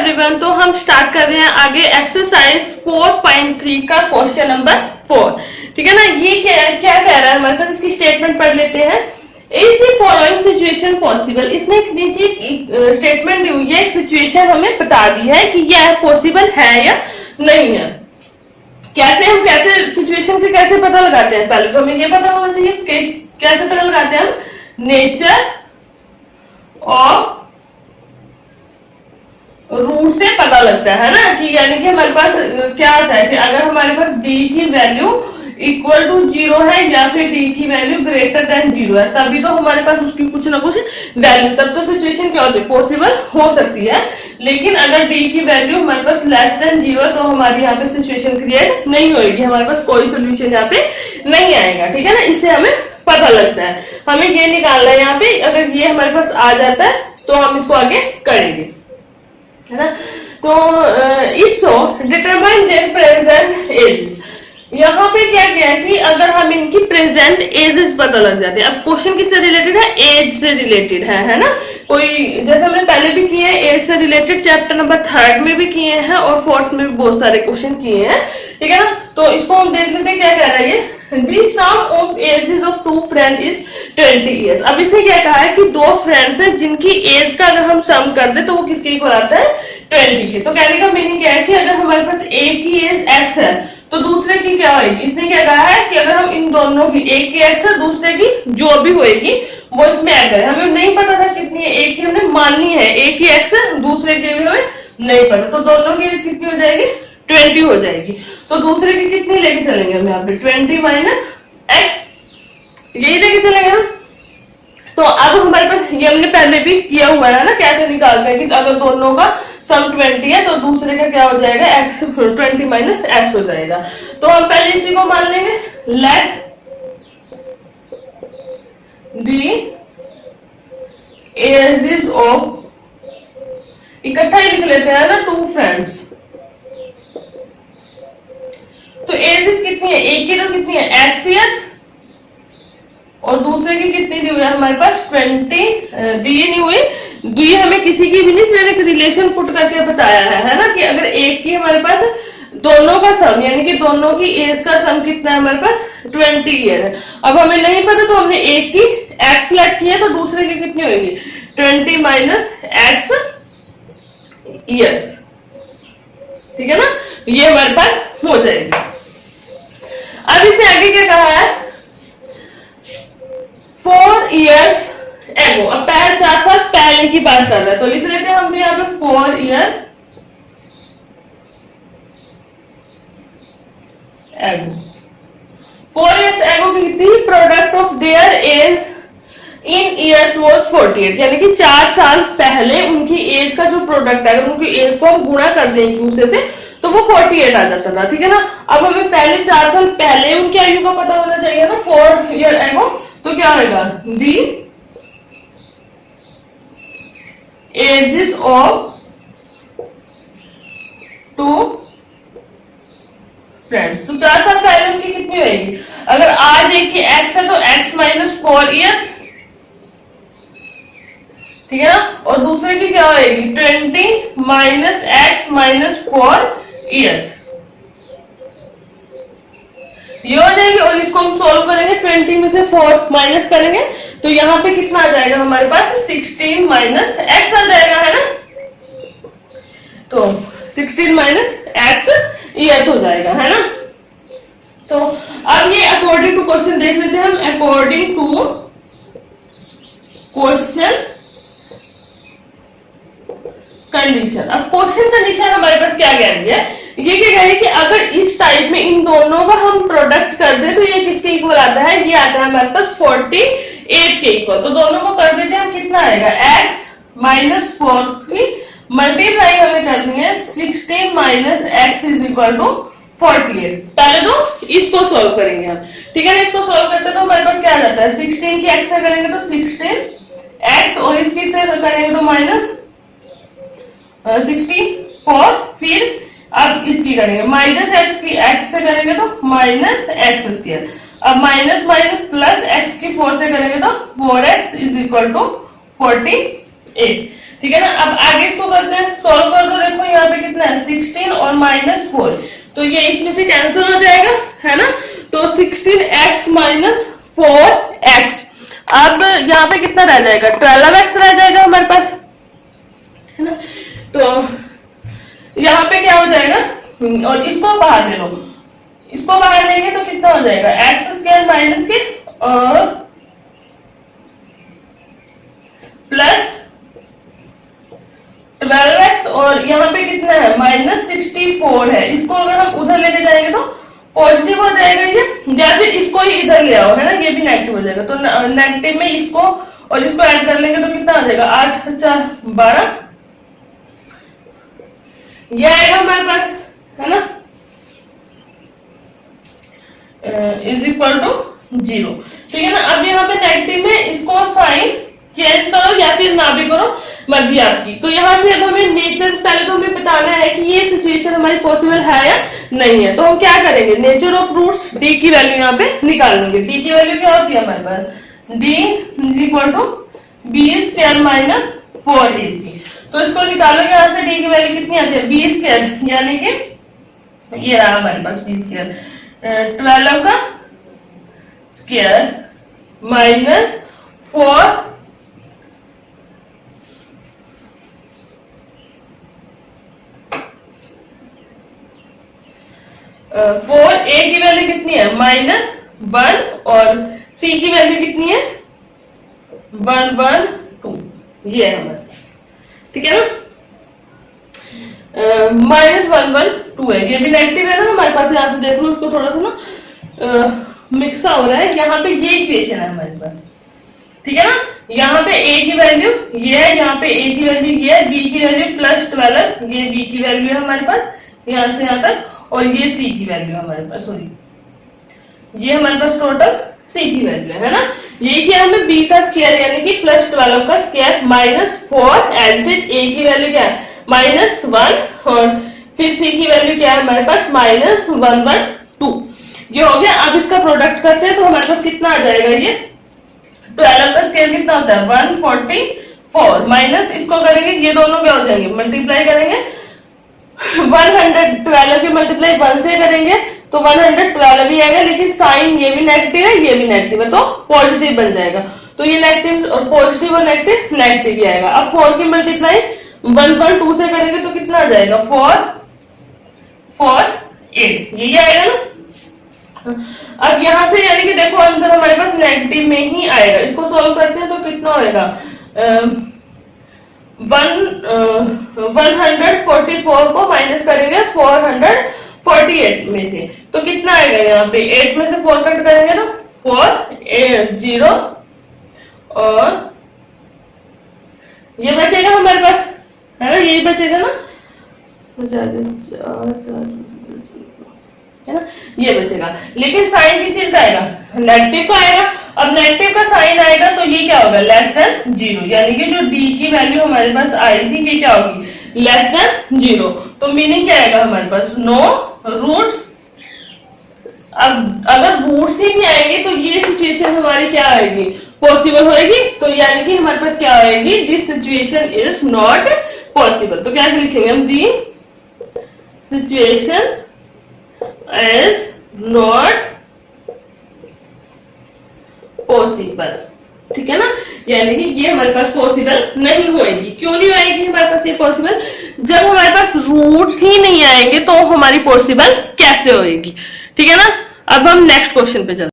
Everyone, तो हम start कर रहे हैं आगे एक्सरसाइज 4.3 का क्वेश्चन नंबर 4। ठीक है ना। ये क्या कह रहा है हमारे पास, इसकी स्टेटमेंट पढ़ लेते हैं। Is the following situation possible. इसने स्टेटमेंट दी हुई है, एक सिचुएशन हमें बता दी है कि यह पॉसिबल है या नहीं है। कैसे सिचुएशन के कैसे पता लगाते हैं, पहले तो हमें ये पता होना चाहिए कि कैसे पता लगाते हैं हम। नेचर ऑफ रूट से पता लगता है ना, कि यानी कि हमारे पास क्या आता है कि अगर हमारे पास डी की वैल्यू इक्वल टू 0 है या फिर डी की वैल्यू ग्रेटर देन 0 है, तभी तो हमारे पास उसकी कुछ ना कुछ वैल्यू, तब तो सिचुएशन क्या होती है, पॉसिबल हो सकती है। लेकिन अगर डी की वैल्यू हमारे पास लेस देन 0 तो हमारी यहाँ पे सिचुएशन क्रिएट नहीं होगी, हमारे पास कोई सोल्यूशन यहाँ पे नहीं आएगा। ठीक है ना, इससे हमें पता लगता है। हमें ये निकालना है यहाँ पे, अगर ये हमारे पास आ जाता है तो हम इसको आगे करेंगे, है ना। तो it's determine their present age. यहाँ पे क्या किया है कि अगर हम इनकी प्रेजेंट एजेस पता लग जाते हैं। अब क्वेश्चन किससे रिलेटेड है, एज से रिलेटेड है ना। कोई जैसे हमने पहले भी किए हैं एज से रिलेटेड, चैप्टर नंबर 3 में भी किए हैं और 4th में भी बहुत सारे क्वेश्चन किए हैं। ठीक है ना, तो इसको हम देख लेते हैं क्या कह रहा है ये। The sum of ages of two friends is 20 years। अब इसने क्या कहा है कि दो फ्रेंड्स हैं जिनकी एज का अगर हम सम कर दे तो वो किसके इक्वल आता है, 20 के। तो कहने का मीनिंग क्या है कि अगर हमारे पास एक की एज x है तो दूसरे की क्या होगी। इसने क्या कहा है कि अगर हम इन दोनों की, एक की x है दूसरे की जो भी होगी वो इसमें ऐड करें। हमें नहीं पता था कितनी है, एक की हमने माननी है, एक की x है दूसरे की भी हमें नहीं पता, तो दोनों की एज कितनी हो जाएगी, 20 हो जाएगी। तो दूसरे की कितनी लेके चलेंगे हम यहाँ पे, 20 माइनस x, यही लेके चलेंगे हम। तो अब हमारे पास ये हमने पहले भी किया हुआ है ना, कैसे निकालते हैं कि अगर दोनों का सम 20 है तो दूसरे का क्या हो जाएगा, x 20 माइनस x हो जाएगा। तो हम पहले इसी को मान लेंगे, लेट दी एजेस ऑफ, इकट्ठा ही लिख लेते हैं ना, टू फ्रेंड्स। तो एजेस कितनी है, एक की तो कितनी है x ईयर्स और दूसरे की कितनी दी हुई है हमारे पास 20 दी नहीं हुई, दी हमें किसी की भी नहीं, मैंने एक रिलेशन पुट करके बताया है ना, कि अगर एक की हमारे पास दोनों का सम यानी कि दोनों की एज का सम कितना है हमारे पास 20 ईयर है। अब हमें नहीं पता तो हमने एक की x सेलेक्ट किया तो दूसरे की कितनी होगी 20 माइनस x ईयर्स। ठीक है ना, ये हमारे पास हो जाएगी। अब इसने आगे क्या कहा है, 4 years ago। अब पहले 4 साल पहले की बात कर रहे हैं तो लिख लेते हैं हम भी यहाँ पे 4 years ago। 4 years ago की थी, product of their age in years was 48, यानी कि 4 साल पहले उनकी एज का जो प्रोडक्ट है, अगर उनकी एज को हम गुणा कर दें एक दूसरे से तो वो 48 आ जाता था। ठीक है ना, अब हमें पहले 4 साल पहले उनकी आयु का पता होना चाहिए ना, 4 years ago, तो क्या होगा, दी एजेस ऑफ टू फ्रेंड्स। तो 4 साल पहले उनकी कितनी होगी, अगर आज एक की x है तो x माइनस 4 ईयर्स, ठीक है ना, और दूसरे की क्या होगी 20 माइनस x माइनस 4 ईयर्स, ये हो जाएगी। और इसको हम सोल्व करेंगे, 20 में से 4 माइनस करेंगे तो यहाँ पे कितना आ जाएगा हमारे पास 16 माइनस x आ जाएगा, है ना। तो 16 माइनस x ईयर्स हो जाएगा, है ना। तो अब ये अकॉर्डिंग टू क्वेश्चन देख लेते हैं हम, अकॉर्डिंग टू क्वेश्चन कंडीशन। अब क्वेश्चन कंडीशन हमारे पास क्या कह रही है, ये क्या कह रही है कि अगर इस टाइप में इन दोनों का हम प्रोडक्ट कर दे तो ये किसके इक्वल आता है, ये आता है हमारे पास 48 के इक्वल। तो दोनों को कर देते हैं हम, कितना आएगा x माइनस 4 की मल्टीप्लाई हमें करनी है 16 minus x is equal to 48। पहले तो इसको सोल्व करेंगे हम, ठीक है ना। इसको सोल्व करते तो हमारे पास क्या आ जाता है, 16 की x से करेंगे तो 16x और इसकी से करेंगे तो माइनस 64, फिर अब इसकी करेंगे माइनस x की x से करेंगे तो माइनस x स्क्वायर, अब माइनस माइनस प्लस x की 4 से करेंगे तो 4x इज इक्वल टू 48। ठीक है ना, अब आगे इसको करते हैं, सॉल्व कर दो। देखो 16 और -4, तो ये इसमें से कैंसिल हो जाएगा, है ना। तो 16x माइनस 4x, अब यहाँ पे कितना रह जाएगा, 12x रह जाएगा हमारे पास, है ना। तो यहाँ पे क्या हो जाएगा, और इसको बाहर ले लो, इसको बाहर लेंगे तो कितना हो जाएगा, एक्स स्क्वायर माइनस के और प्लस 12x, और यहाँ पे कितना है -64 है, इसको अगर हम उधर लेके जाएंगे तो पॉजिटिव हो जाएगा ये, या फिर इसको ही इधर ले आओ, है ना, ये भी नेगेटिव हो जाएगा। तो नेगेटिव में इसको और इसको ऐड कर लेंगे तो कितना आ जाएगा, 8 4 12, ये आएगा हमारे पास, है ना, इज इक्वल टू 0। ठीक है ना। अब यहाँ पे नेगेटिव में इसको साइन चेंज करो या फिर ना भी करो, मर्जी आपकी। तो यहाँ से अब हमें नेचर, पहले तो हमें बताना है कि ये सिचुएशन हमारी पॉसिबल है या नहीं है। तो हम क्या करेंगे, नेचर ऑफ रूट्स डी की वैल्यू यहाँ पे निकाल लेंगे। डी की वैल्यू क्या होती है हमारे पास, d is equal to b square minus 4ac। तो इसको निकालोगे यहाँ से, डी की वैल्यू कितनी आती है, बी स्क्वायर, यानी कि ये रहा हमारे पास बी स्क्वायर, 12 का स्क्वायर माइनस 4 4a की वैल्यू कितनी है -1 और c की वैल्यू कितनी है 1 1 2, ये है हमारे पास, ठीक है ना। -1 1 2 है, ये भी नेगेटिव है ना हमारे पास, यहाँ से देख लो उसको थोड़ा सा ना मिक्स हो रहा है, यहाँ पे ये इक्वेशन है हमारे पास, ठीक है ना। यहाँ पे a की वैल्यू ये है, यहाँ पे a की वैल्यू ये है, b की वैल्यू +12, ये b की वैल्यू है हमारे पास यहाँ से यहाँ तक, और ये c की वैल्यू हमारे पास, सॉरी ये हमारे पास टोटल c की वैल्यू है ना। ये किया हमने b का स्क्वायर यानी कि +12 का स्क्वायर -4 एज इट, a की वैल्यू क्या है -1 और फिर c की वैल्यू क्या है हमारे पास -1 1 2, ये हो गया। अब इसका प्रोडक्ट करते हैं तो हमारे पास कितना आ जाएगा, ये 12 का स्क्वायर कितना होता है 144, माइनस इसको करेंगे, ये दोनों क्या हो जाएंगे, मल्टीप्लाई करेंगे, 112 की मल्टीप्लाई 1 से करेंगे तो 112 ही आएगा, लेकिन साइन ये भी नेगेटिव है ये भी नेगेटिव है तो पॉजिटिव बन जाएगा। तो ये नेगेटिव और पॉजिटिव और नेगेटिव नेगेटिव ही आएगा। अब 4 की मल्टीप्लाई 1 1 2 से करेंगे तो कितना आ जाएगा 4 4 8, यही आएगा ना। अब यहां से यानी कि देखो आंसर हमारे पास नेगेटिव में ही आएगा। इसको सॉल्व करते हैं तो कितना होएगा, 144 को माइनस करेंगे 448 में से, तो कितना आएगा, यहाँ पे 8 में से 4 कट करेंगे तो 4 0 और ये बचेगा हमारे पास, है ना, यही बचेगा ना, 4 है ना, ये बचेगा। लेकिन साइन किस चीज का आएगा, नेगेटिव का आएगा। अब नेगेटिव का साइन आएगा तो ये क्या होगा <0, यानी कि जो d की वैल्यू हमारे पास आई थी ये क्या होगी <0। तो मीनिंग क्या आएगा हमारे पास, नो रूट्स। अब अगर रूट्स ही नहीं आएंगे तो ये सिचुएशन हमारी क्या आएगी, पॉसिबल होएगी। तो यानी कि हमारे पास क्या आएगी, this situation is not possible. तो क्या लिखेंगे हम, the situation is not possible, ठीक है ना। यानी कि ये हमारे पास पॉसिबल नहीं होएगी। क्यों नहीं आएगी हमारे पास ये पॉसिबल, जब हमारे पास रूट्स ही नहीं आएंगे तो हमारी पॉसिबल कैसे होएगी, ठीक है ना। अब हम नेक्स्ट क्वेश्चन पे चलते हैं।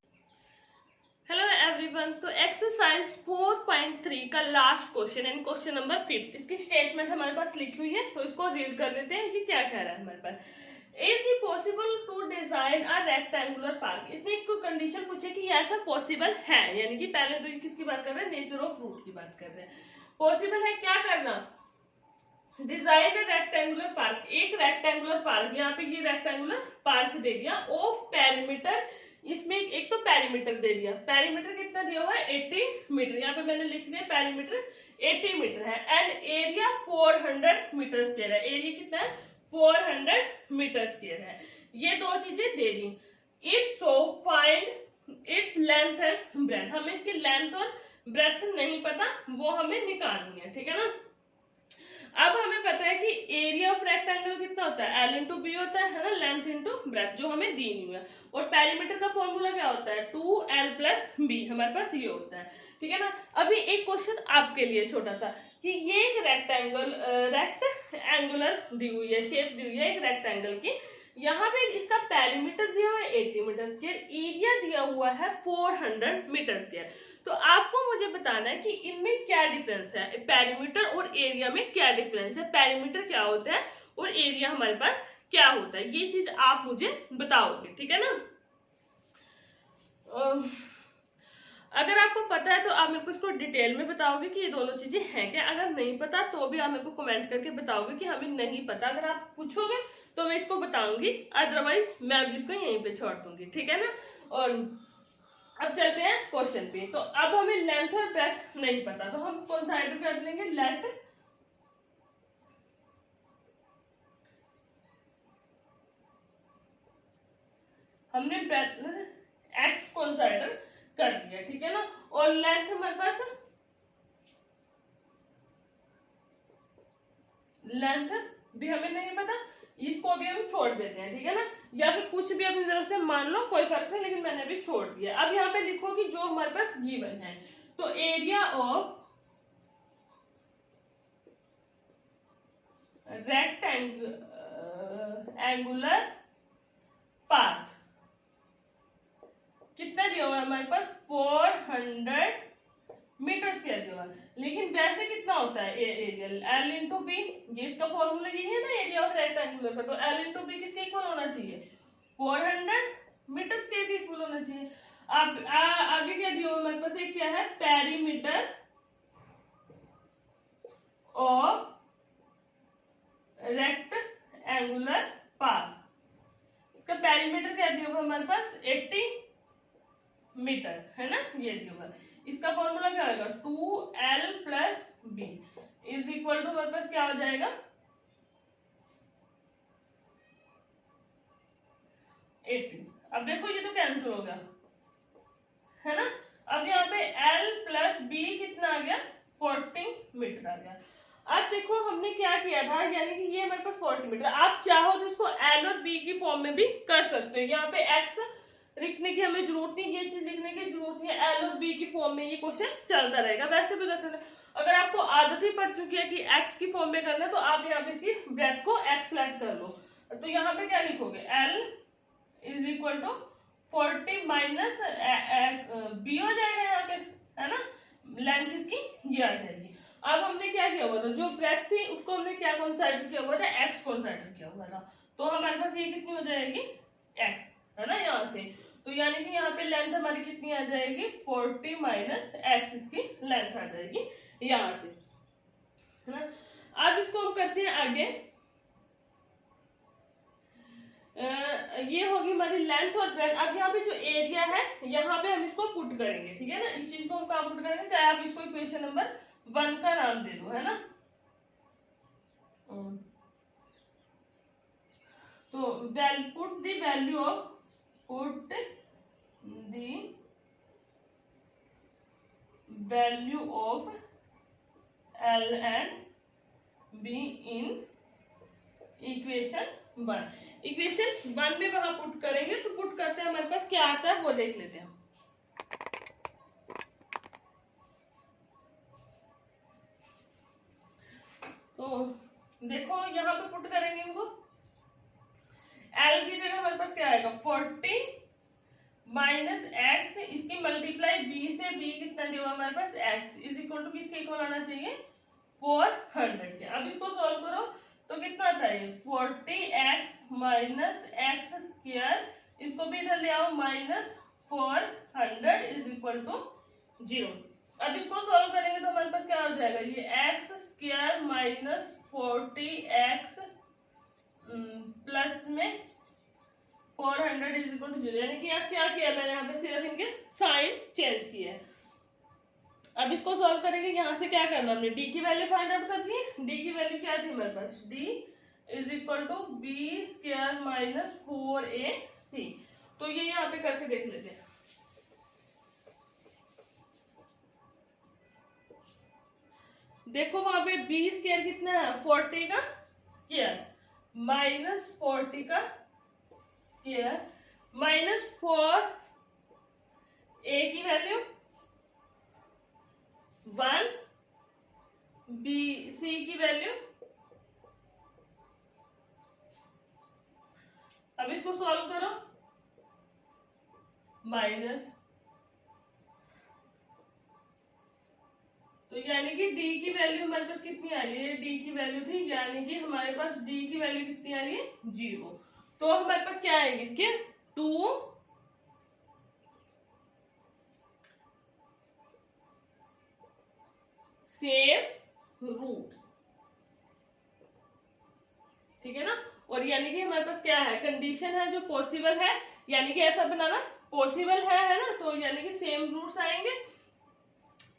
हेलो एवरीवन, तो एक्सरसाइज 4.3 का last question and question number 5, इसकी स्टेटमेंट हमारे पास लिखी हुई है तो इसको रीड कर लेते हैं। ये क्या कह रहा है हमारे पास, Is it possible to design a rectangular park? इसने एक कंडीशन पूछी कि ऐसा पॉसिबल है, यानी कि पहले तो किसकी बात कर रहे हैं, नेचर ऑफ रूट की बात कर रहे हैं। पॉसिबल है क्या करना, डिजाइन ए रेक्टेंगुलर पार्क, एक रेक्टेंगुलर पार्क, यहाँ पे ये रेक्टेंगुलर पार्क दे दिया ऑफ पेरीमीटर, इसमें एक तो पेरीमीटर दे दिया, पेरीमीटर कितना दिया हुआ है 80 मीटर, यहाँ पे मैंने लिख दिया पेरीमीटर 80 मीटर है, एंड एरिया 400 मीटर स्क्वायर है, एरिया कितना है 400 मीटर स्क्वायर है। ये दो चीजें दे दी। If so find its length and breadth, हमें इसकी लेंथ और ब्रेथ नहीं पता, वो हमें निकालनी है, ठीक है ना। अब हमें पता है कि एरिया ऑफ रेक्टेंगल कितना होता है, एल इंटू बी होता है ना, लेंथ इंटू ब्रेथ, जो हमें दी नहीं है। और पेरीमीटर का फॉर्मूला क्या होता है, 2l प्लस बी, हमारे पास ये होता है, ठीक है ना। अभी एक क्वेश्चन आपके लिए छोटा सा, कि ये एक रेक्टेंगुलर दी हुई है, शेप दी हुई है एक रेक्टेंगल की, यहाँ पे इसका पेरीमीटर दिया हुआ है 80 मीटर स्क्वायर, एरिया दिया हुआ है 400 मीटर स्क्वायर। तो आपको मुझे बताना है कि इनमें क्या डिफरेंस है, पेरीमीटर और एरिया में क्या डिफरेंस है, पेरीमीटर क्या होता है और एरिया हमारे पास क्या होता है, ये चीज आप मुझे बताओगे, ठीक है ना। अगर आपको पता है तो आप मेरे को इसको डिटेल में बताओगे कि ये दोनों चीजें हैं क्या, अगर नहीं पता तो भी आप मेरे को कमेंट करके बताओगे कि हमें नहीं पता। अगर आप पूछोगे तो मैं इसको बताऊंगी, अदरवाइज मैं अब इसको यहीं पे छोड़ दूंगी, ठीक है ना। और अब चलते हैं क्वेश्चन पे। तो अब हमें लेंथ और ब्रेथ नहीं पता, तो हम कंसीडर कर लेंगे लेट हमने एक्स कंसीडर कर लिया, ठीक है ना। और लेंथ हमारे पास, लेंथ भी हमें नहीं पता, इसको भी हम छोड़ देते हैं, ठीक है ना। या फिर कुछ भी अपनी तरफ से मान लो, कोई फर्क नहीं, लेकिन मैंने अभी छोड़ दिया। अब यहाँ पे लिखो कि जो हमारे पास गिवन है, तो एरिया ऑफ रेक्टेंगुलर पार्क कितना दिया हुआ है हमारे पास, 400 मीटर स्क्वायर दिया हुआ है। लेकिन वैसे कितना होता है एरिया, एल इंटू बी, ये इसका फॉर्मूला यही है ना एरिया ऑफ रेक्टेंगुलर का, तो एल इंटू बी किसके इक्वल होना चाहिए, 400 मीटर स्क्वायर के इक्वल होना चाहिए। अब आगे क्या दिया हुआ हमारे पास, एक क्या है, पेरीमीटर ऑफ रेक्टेंगुलर पार्क, इसका पेरीमीटर क्या दिया हुआ हमारे पास, 80 मीटर है ना, ये दिया हुआ। इसका फॉर्मूला क्या होगा, 2l plus B is equal to हमारे पास क्या हो जाएगा, 80। अब देखो ये तो कैंसिल हो गया है ना। अब यहाँ पे l प्लस बी कितना आ गया, 40 मीटर आ गया। अब देखो हमने क्या किया था, यानी कि ये हमारे पास 40 मीटर, आप चाहो तो इसको l और b की फॉर्म में भी कर सकते हो। यहाँ पे x लिखने की हमें जरूरत नहीं, ये चीज लिखने की जरूरत नहीं है, एल और बी की फॉर्म में ये क्वेश्चन चलता रहेगा, वैसे भी कर सकते हैं। अगर आपको आदत ही पड़ चुकी है कि एक्स की फॉर्म में करना है, तो आप यहाँ पे इसकी ब्रेथ को एक्स सेलेक्ट कर लो। तो यहाँ पे क्या लिखोगे, L is equal to 40 minus B हो जाएगा यहाँ पे, है ना, लेंथ इसकी ये आ जाएगी। अब हमने क्या किया हुआ था, जो ब्रेथ थी उसको हमने क्या कंसीडर किया हुआ था, एक्स कंसीडर किया हुआ था। तो हमारे पास ये कितनी हो जाएगी, एक्स, है ना, यहाँ से। तो यानी कि यहाँ पे लेंथ हमारी कितनी आ जाएगी, 40 माइनस एक्स, इसकी लेंथ आ जाएगी यहाँ से, है ना। अब इसको हम करते हैं आगे, ये होगी हमारी लेंथ और ब्रेथ। अब यहाँ पे जो एरिया है, यहाँ पे हम इसको पुट करेंगे, ठीक है ना। इस चीज को हम कहाँ पुट करेंगे, चाहे आप इसको इक्वेशन नंबर 1 का नाम दे दो, है ना। तो put the value of, put the value of L and B in equation 1। Equation 1 में वहां पुट करेंगे, तो पुट करते हैं हमारे पास क्या आता है वो देख लेते हैं। तो देखो यहाँ पे पुट करेंगे इनको, L की जगह हमारे पास क्या आएगा, 40 माइनस एक्स, इसकी मल्टीप्लाई बी से, बी कितना दिया हुआ हमारे पास, एक्स इज इक्वल टू किसके इक्वल आना चाहिए, 400 के। अब इसको सॉल्व करो तो कितना आता है, 40x माइनस एक्स स्क्वायर, इसको भी इधर ले आओ, माइनस 400 इज इक्वल टू 0। अब इसको सॉल्व करेंगे तो हमारे पास क्या हो जाएगा, ये x square minus 40x plus में 400 इज इक्वल टू 0। यानी कि आप क्या किया, मैंने यहाँ पे सिर्फ इनके साइन चेंज किया है। अब इसको सॉल्व करेंगे, यहाँ से क्या करना, हमने डी की वैल्यू फाइंड आउट कर दी। डी की वैल्यू क्या थी हमारे पास, d is equal to b square minus 4ac। तो ये यहाँ पे करके देख लेते हैं। देखो वहां पे बी स्क्वायर कितना है, 40 का स्क्वायर, -40 का स्क्वायर -4 a की वैल्यू 1 b c की वैल्यू। अब इसको सॉल्व करो, माइनस, तो यानी कि d की वैल्यू हमारे पास कितनी आ रही है, d की वैल्यू थी, यानी कि हमारे पास d की वैल्यू कितनी आ रही है 0। तो हमारे पास क्या आएगी इसके 2 सेम रूट, ठीक है ना। और यानी कि हमारे पास क्या है, कंडीशन है जो पॉसिबल है, यानी कि ऐसा बनाना पॉसिबल है ना, तो यानी कि सेम रूट्स आएंगे।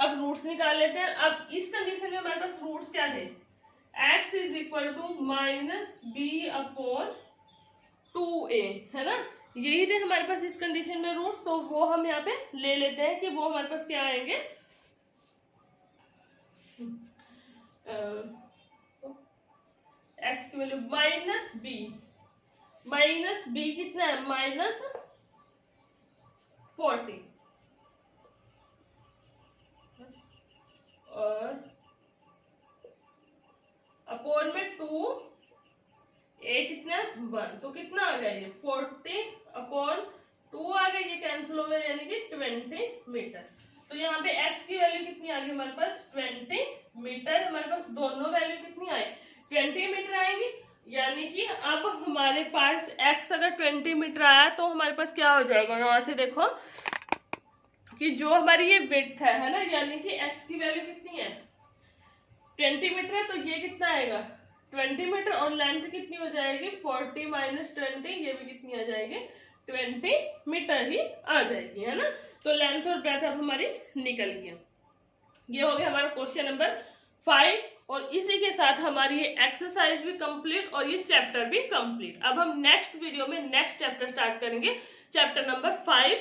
अब रूट्स निकाल लेते हैं। अब इस कंडीशन में हमारे पास रूट्स क्या थे, x is equal to -b/2a, है ना, यही थे हमारे पास इस कंडीशन में रूट्स। तो वो हम यहाँ पे ले लेते हैं कि वो हमारे पास क्या आएंगे, x की वैल्यू -b कितना है -40 और अपॉन में 2 a कितना है 1, तो कितना आ गया ये 40/2 आ गया, ये कैंसिल हो गया, यानी कि 20 मीटर। तो यहाँ पे x की वैल्यू कितनी आ गई हमारे पास 20 मीटर। हमारे पास दोनों वैल्यू कितनी आई 20 मीटर आएंगी, यानी कि अब हमारे पास x अगर 20 मीटर आया तो हमारे पास क्या हो जाएगा, यहाँ से देखो कि जो हमारी ये विड्थ है ना, यानी कि x की वैल्यू कितनी है 20 मीटर है, तो ये कितना आएगा 20 मीटर, और लेंथ कितनी हो जाएगी 40 - 20, ये भी कितनी आ जाएगी 20 मीटर ही आ जाएगी, है ना। तो लेंथ और ब्रेथ अब हमारी निकल गया। ये हो गया हमारा क्वेश्चन नंबर 5, और इसी के साथ हमारी ये एक्सरसाइज भी कंप्लीट और ये चैप्टर भी कंप्लीट। अब हम नेक्स्ट वीडियो में नेक्स्ट चैप्टर स्टार्ट करेंगे, चैप्टर नंबर 5